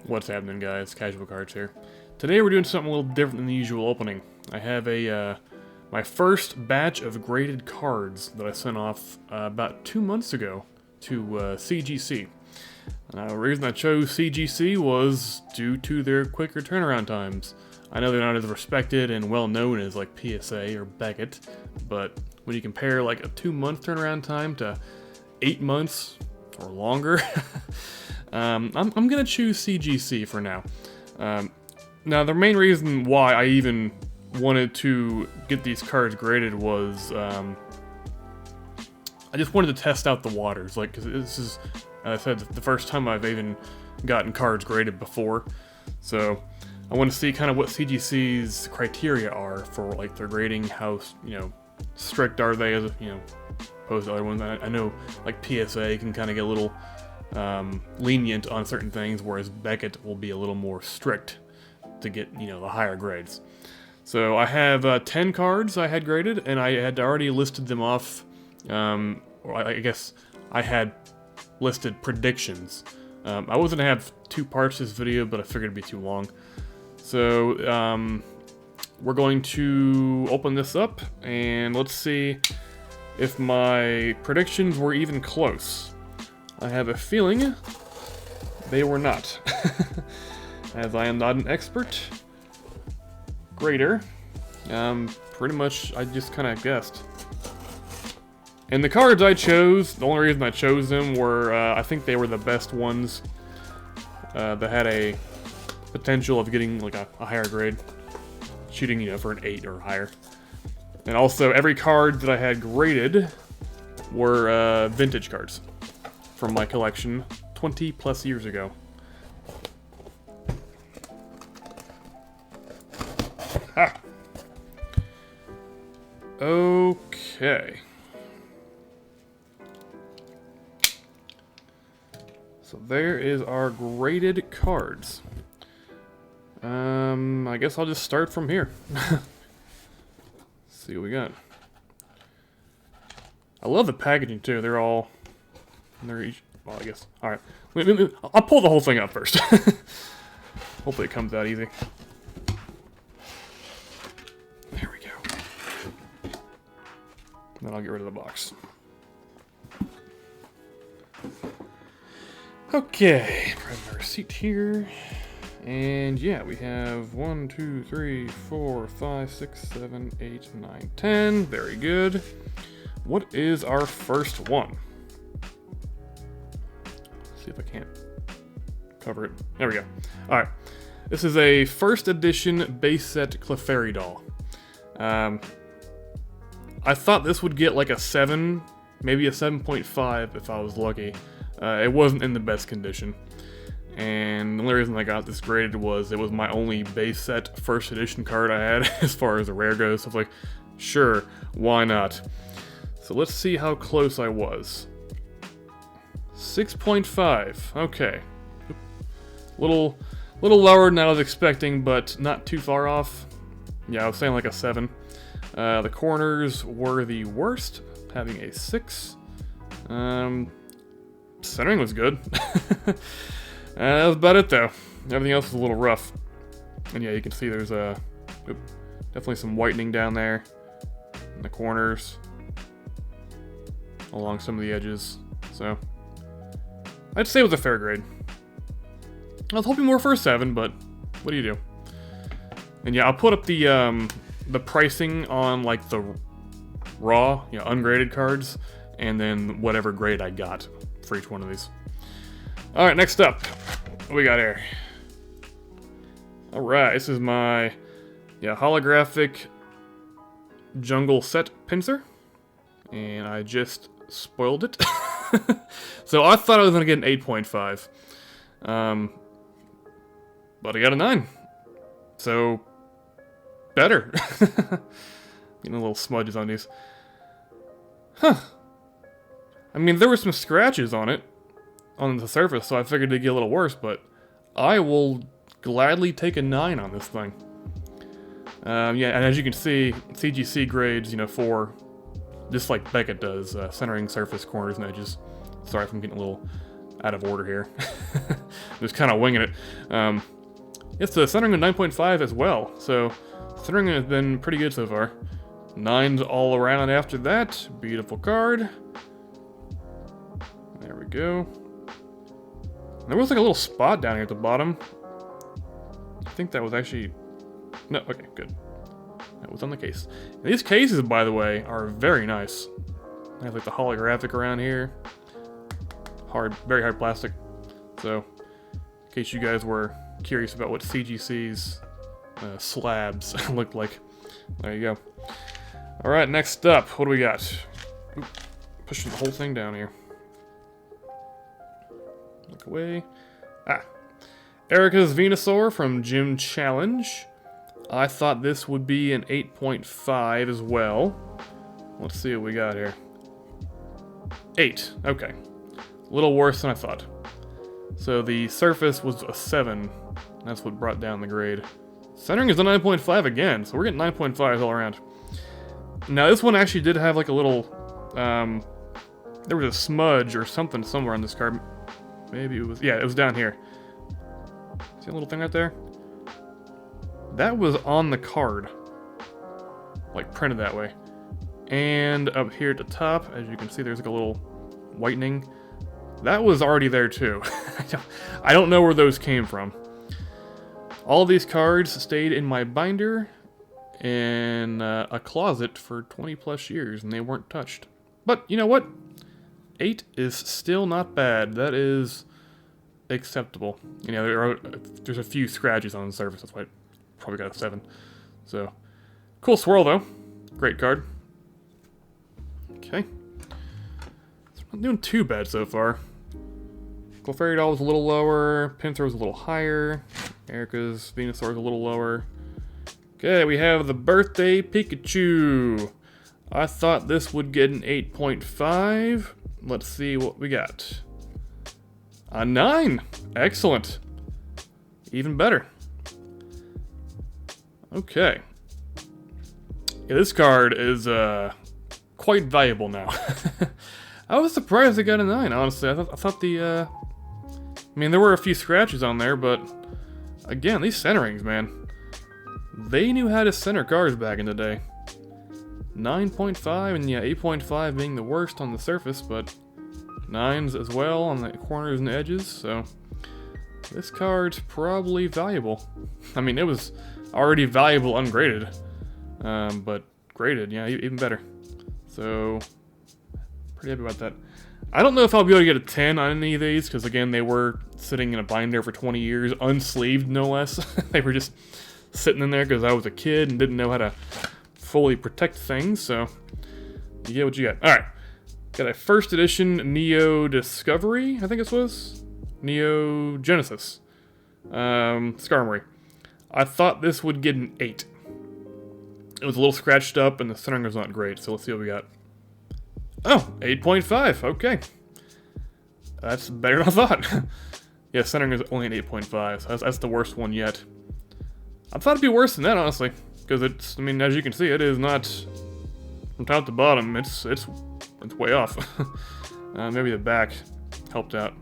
What's happening, guys? Casual Cards here. Today we're doing something a little different than the usual opening. I have my first batch of graded cards that I sent off about 2 months ago to CGC. The reason I chose CGC was due to their quicker turnaround times. I know they're not as respected and well known as like PSA or Beckett, but when you compare like a 2-month turnaround time to 8 months or longer, I'm gonna choose CGC for now. Now the main reason why I even wanted to get these cards graded was I just wanted to test out the waters, like, cause this is, as I said, the first time I've even gotten cards graded before, so I want to see kind of what CGC's criteria are for like their grading. How strict are they, as opposed to other ones. I know like PSA can kind of get a little lenient on certain things, whereas Beckett will be a little more strict to get the higher grades. So I have 10 cards I had graded, and I had already listed them off. Or I guess I had listed predictions. I wasn't gonna have 2 parts to this video, but I figured it'd be too long. So we're going to open this up, and let's see if my predictions were even close. I have a feeling they were not, as I am not an expert grader. Pretty much I just kind of guessed. And the cards I chose, the only reason I chose them were, I think they were the best ones that had a potential of getting like a higher grade, shooting for an 8 or higher. And also every card that I had graded were vintage cards from my collection 20 plus years ago. Ah. Okay. So there is our graded cards. I guess I'll just start from here. See what we got. I love the packaging too. They're each, well, I guess. Alright. I'll pull the whole thing up first. Hopefully it comes out easy. There we go. Then I'll get rid of the box. Okay, grab my receipt here. And yeah, we have 1, 2, 3, 4, 5, 6, 7, 8, 9, 10. Very good. What is our first one? Let's see if I can't cover it. There we go. Alright. This is a first edition base set Clefairy doll. I thought this would get like a 7, maybe a 7.5 if I was lucky. It wasn't in the best condition. And the only reason I got this graded was it was my only base set first edition card I had as far as the rare goes. So I was like, sure, why not? So let's see how close I was. 6.5, okay. Little lower than I was expecting, but not too far off. Yeah, I was saying like a 7. The corners were the worst, having a 6. Centering was good. That was about it though. Everything else was a little rough. And yeah, you can see there's definitely some whitening down there in the corners, along some of the edges. So I'd say it was a fair grade. I was hoping more for a 7, but what do you do? And yeah, I'll put up the pricing on like the raw, ungraded cards, and then whatever grade I got for each one of these. Alright, next up, what we got here? Alright, this is my holographic jungle set pincer, and I just spoiled it. So I thought I was going to get an 8.5, but I got a 9, so better. Getting a little smudges on these. Huh. I mean, there were some scratches on it, on the surface, so I figured it'd get a little worse, but I will gladly take a 9 on this thing. Yeah, and as you can see, CGC grades, for, just like Beckett does, centering surface, corners, and edges. Sorry if I'm getting a little out of order here. just kind of winging it. It's the centering of 9.5 as well, so centering has been pretty good so far. 9s all around after that. Beautiful card. There we go. There was like a little spot down here at the bottom. I think that was actually... No, okay, good. That was on the case. And these cases, by the way, are very nice. They have like the holographic around here. Hard, very hard plastic. So, in case you guys were curious about what CGC's slabs looked like, there you go. Alright, next up, what do we got? Oop, pushing the whole thing down here. Look away. Ah. Erica's Venusaur from Gym Challenge. I thought this would be an 8.5 as well. Let's see what we got here. 8. Okay. A little worse than I thought. So the surface was a 7. That's what brought down the grade. Centering is a 9.5 again, so we're getting 9.5s all around. Now this one actually did have like a little... there was a smudge or something somewhere on this card. Maybe it was... Yeah, it was down here. See a little thing right there? That was on the card. Like, printed that way. And up here at the top, as you can see, there's like a little whitening. That was already there too. I don't know where those came from. All of these cards stayed in my binder in a closet for 20 plus years, and they weren't touched. But, you know what? 8 is still not bad. That is acceptable. You know, there's a few scratches on the surface, that's why I probably got a 7. So, cool swirl though. Great card. Okay. So I'm not doing too bad so far. Clefairy was a little lower, Pinsir was a little higher, Erica's Venusaur is a little lower. Okay, we have the Birthday Pikachu. I thought this would get an 8.5. Let's see what we got. A 9! Excellent. Even better. Okay. Yeah, this card is quite valuable now. I was surprised it got a 9, honestly. I thought the... I mean, there were a few scratches on there, but... Again, these centerings, man. They knew how to center cards back in the day. 9.5 and yeah, 8.5 being the worst on the surface, but 9s as well on the corners and edges, so this card's probably valuable. I mean, it was already valuable ungraded, but graded, yeah, even better. So, pretty happy about that. I don't know if I'll be able to get a 10 on any of these, because again, they were sitting in a binder for 20 years, unsleeved no less. They were just sitting in there because I was a kid and didn't know how to fully protect things, so you get what you get. Alright, got a first edition Neo Discovery, I think this was? Neo Genesis. Skarmory. I thought this would get an 8. It was a little scratched up and the centering was not great, so let's see what we got. Oh, 8.5, okay. That's better than I thought. Yeah, centering is only an 8.5, so that's the worst one yet. I thought it'd be worse than that, honestly. Because it's, I mean, as you can see, it is not from top to bottom. It's way off. Maybe the back helped out.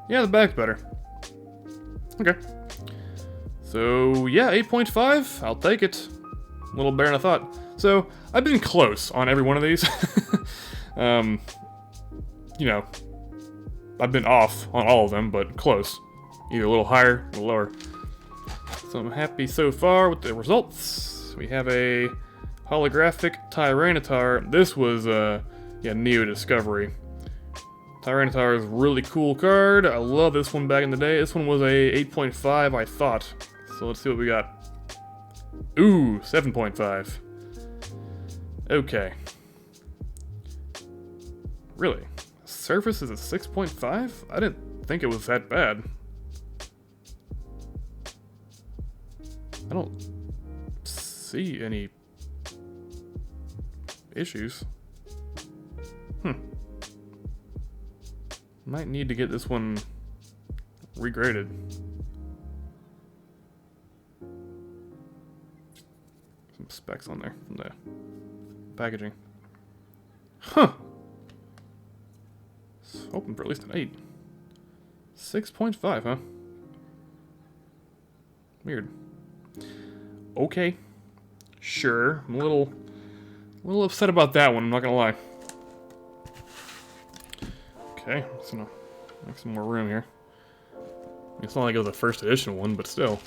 Yeah, the back's better. Okay. So yeah, 8.5. I'll take it. A little better than I thought. So I've been close on every one of these. You know, I've been off on all of them, but close. Either a little higher or lower. So I'm happy so far with the results. We have a holographic Tyranitar. This was yeah, Neo Discovery. Tyranitar is a really cool card. I love this one back in the day. This one was a 8.5, I thought. So let's see what we got. Ooh, 7.5. Okay. Really? Surface is a 6.5? I didn't think it was that bad. I don't see any issues. Might need to get this one regraded. Some specs on there from the packaging. Huh. Hoping for at least an 8. 6.5, huh? Weird. Okay. Sure. I'm a little upset about that one, I'm not gonna lie. Okay, just gonna make some more room here. It's not like it was a first edition one, but still.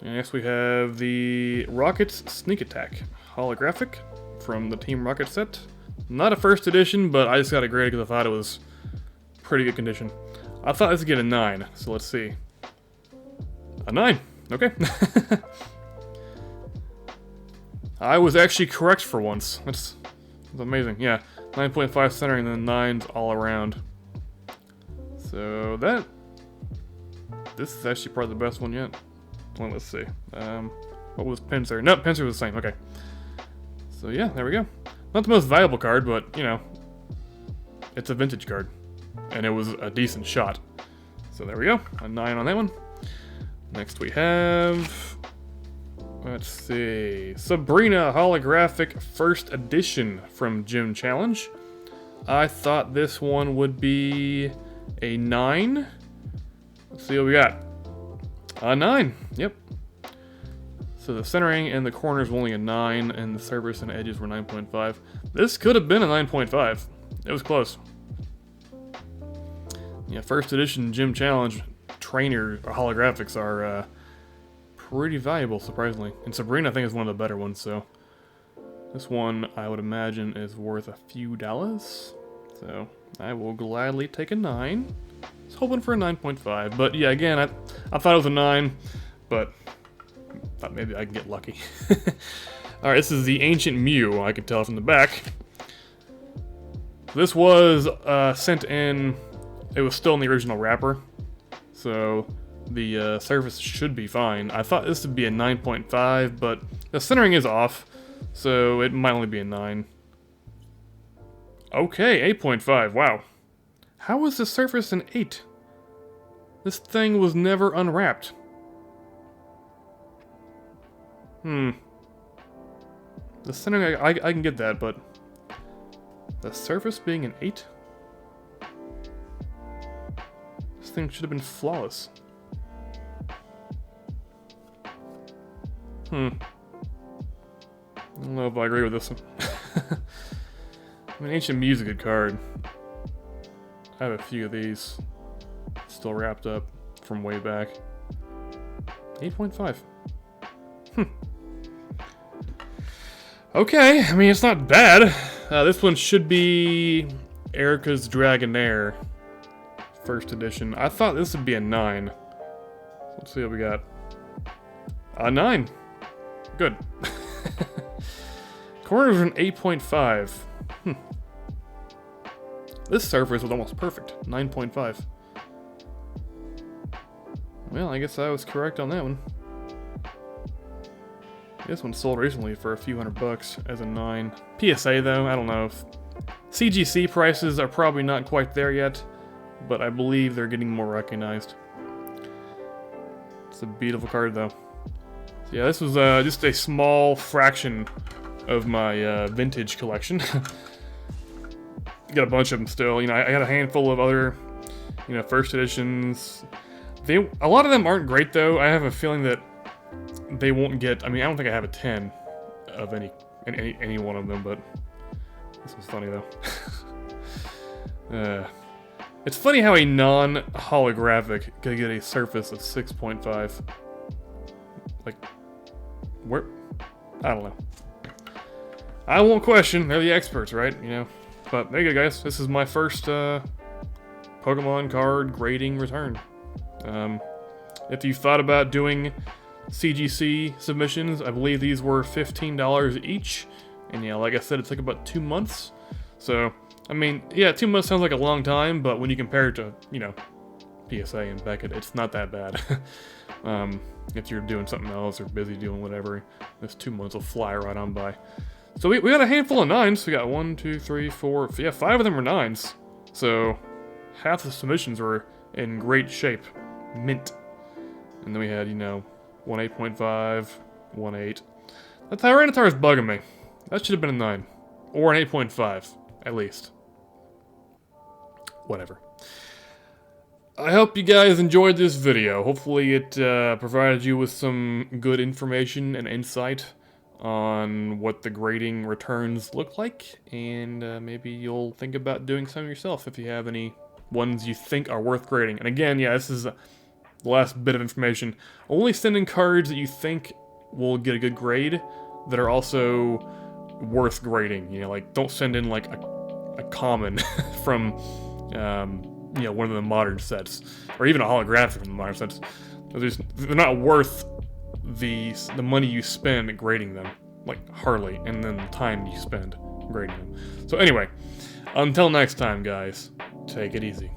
And next we have the Rockets Sneak Attack holographic from the Team Rocket set. Not a first edition, but I just got it graded because I thought it was pretty good condition. I thought this would get a 9, so let's see. A 9, okay. I was actually correct for once. That's amazing, yeah. 9.5 centering and then 9s all around. So this is actually probably the best one yet. Well, let's see. What was Pinsir? No, Pinsir was the same, okay. So yeah, there we go. Not the most valuable card, but, you know, it's a vintage card. And it was a decent shot. So there we go, a 9 on that one. Next we have, let's see, Sabrina holographic first edition from Gym Challenge. I thought this one would be a 9. Let's see what we got. A 9, yep. So the centering and the corners were only a 9, and the surface and edges were 9.5. This could have been a 9.5. It was close. Yeah, first edition Gym Challenge trainer holographics are pretty valuable, surprisingly. And Sabrina, I think, is one of the better ones, so this one, I would imagine, is worth a few dollars. So I will gladly take a 9. I was hoping for a 9.5, but yeah, again, I thought it was a 9, but thought maybe I can get lucky. Alright, this is the Ancient Mew, I can tell from the back. This was sent in, it was still in the original wrapper, so the surface should be fine. I thought this would be a 9.5, but the centering is off, so it might only be a 9. Okay, 8.5, wow. How was the surface an 8? This thing was never unwrapped. The centering, I can get that, but the surface being an 8? This thing should have been flawless. I don't know if I agree with this one. I mean, Ancient Mew's a good card. I have a few of these still wrapped up from way back. 8.5. Okay, I mean, it's not bad. This one should be Erica's Dragonair first edition. I thought this would be a 9. Let's see what we got. A 9. Good. Corners are an 8.5. This surface was almost perfect. 9.5. Well, I guess I was correct on that one. This one sold recently for a few $100 as a 9. PSA though, I don't know if... CGC prices are probably not quite there yet, but I believe they're getting more recognized. It's a beautiful card though. So yeah, this was just a small fraction of my vintage collection. Got a bunch of them still. You know, I had a handful of other, you know, first editions. A lot of them aren't great though. I have a feeling that they won't get. I mean, I don't think I have a 10 of any one of them, but this was funny though. It's funny how a non-holographic could get a surface of 6.5. Like, where? I don't know. I won't question. They're the experts, right? You know. But there you go, guys. This is my first Pokemon card grading return. If you thought about doing CGC submissions, I believe these were $15 each. And yeah, like I said, it took about 2 months. So, I mean, yeah, 2 months sounds like a long time, but when you compare it to, you know, PSA and Beckett, it's not that bad. If you're doing something else or busy doing whatever, this 2 months will fly right on by. So we got a handful of 9s. We got 1, 2, 3, 4, yeah, 5 of them were 9s. So half the submissions were in great shape. Mint. And then we had, you know, 1 8.5, 1 8. The Tyranitar is bugging me. That should have been a 9. Or an 8.5, at least. Whatever. I hope you guys enjoyed this video. Hopefully it provided you with some good information and insight on what the grading returns look like, and maybe you'll think about doing some yourself if you have any ones you think are worth grading. And again, yeah, this is the last bit of information. Only send in cards that you think will get a good grade that are also worth grading. You know, like, don't send in like a common from you know, one of the modern sets, or even a holographic from the modern sets. They're not worth the money you spend grading them, like hardly, and then the time you spend grading them. So anyway, until next time, guys, take it easy.